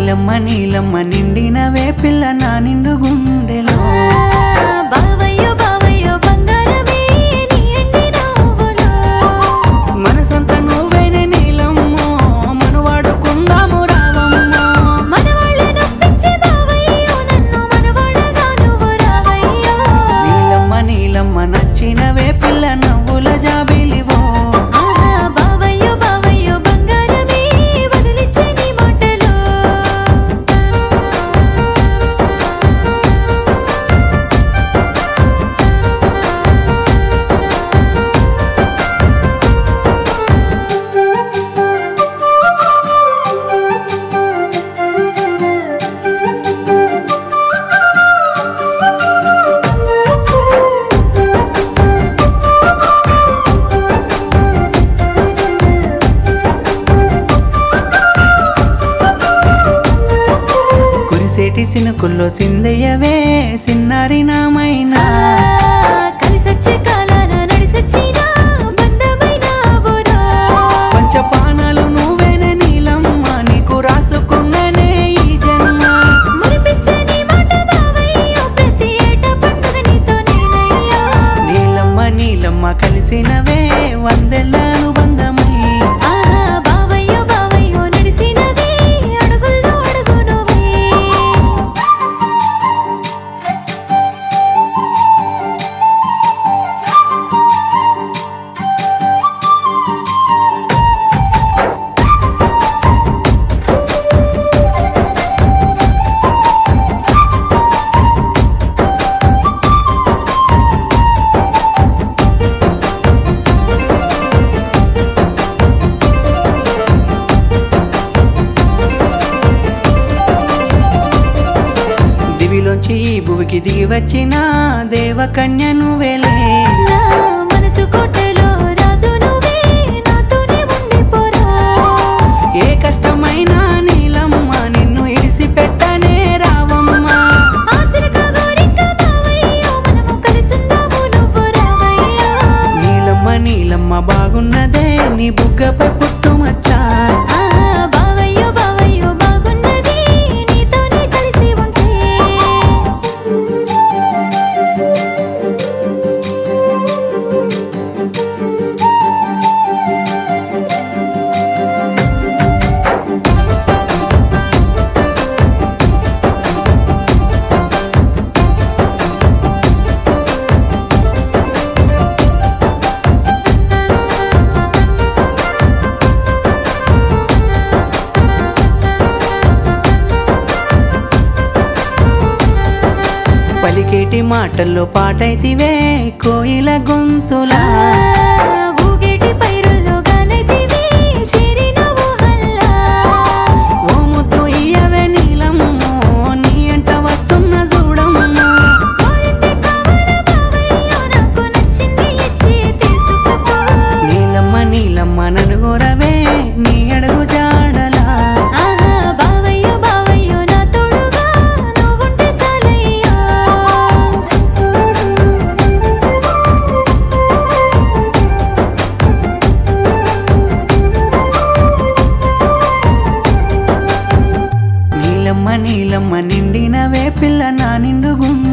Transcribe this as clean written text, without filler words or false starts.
నీలమ్మ నీలమ్మ నిండినవే పిల్ల నా నిండు గుండెలో బావయ్యో బావయ్యో బంగారమే నీ ఎండి నవ్వులో మనసంతా నువ్వేనే నీలమ్మో మనవాడుకుందాము రావమ్మో మనవాళ్ళ నొప్పించే బావయ్యో నన్ను మనవాడగా నువ్వు రావయ్యో నీలమ్మ నీలమ్మ నచ్చినవే పిల్ల నవ్వుల జాబిలివో బావయ్యో బావయ్యో బంగారమే వదిలిచ్చే నీ మాటలో కురిసేటి సినుకుల్లో సిందయ్యవే సిన్నారి నామైనా కలిసొచ్చే కాలాన నడిసొచ్చినా బంధమైన ఊరా పంచపానాలు నువ్వేనే నీలమ్మ నీకు రాసుకున్ననే ఈ జన్మ మురిపించే నీ మాట బావయ్యో ప్రతి ఏటా పండుగ నీతో నేనయ్యో నీలమ్మ నీలమ్మ కలిసినవే వందెల్ల అనుబంధమై బావయ్యో బావయ్యో నడిసినవే అడుగుల్లో అడుగు నువ్వే దివిలోంచి ఈ భువికి దిగి వచ్చిన దేవకన్య నువ్వేలే నా మనసు కోటలో రాజు నువ్వే నాతోనే ఉండిపోరా ఏ కష్టమైనా నీలమ్మ నిన్ను ఇడిసిపెట్టనే రావమ్మ ఆశలుగా గోరింక బావయ్యో మనము కలిసుందాము నువ్వు రావయ్యో నీలమ్మ నీలమ్మ బాగున్నదే నీ బుగ్గపై పుట్టుమచ్చా బావయ్యో బావయ్యో బాగున్నది నీతోనే కలిసి ఉంటే పలికేటి మాటల్లో పాటైతివే కోయిల గొంతులా ఊగేటి పైరుల్లో గాలైతివి చేరిన ఊహల్లా ఓ ముద్దు ఇయ్యవే నీలమ్మో నీ ఎంట వస్తున్న చూడమ్మో కోరింది కావాలా బావయ్యో నాకు నచ్చింది ఇచ్చి తీసుకుపో నీలమ్మ నీలమ్మ ననుగోరవే నీ అడుగు జాడలా బావయ్యో బావయ్యో నా తోడుగా నువ్వుంటే చాలయ్యో నీలమ్మ నీలమ్మ నిండినవే పిల్ల నా నిండు గుండె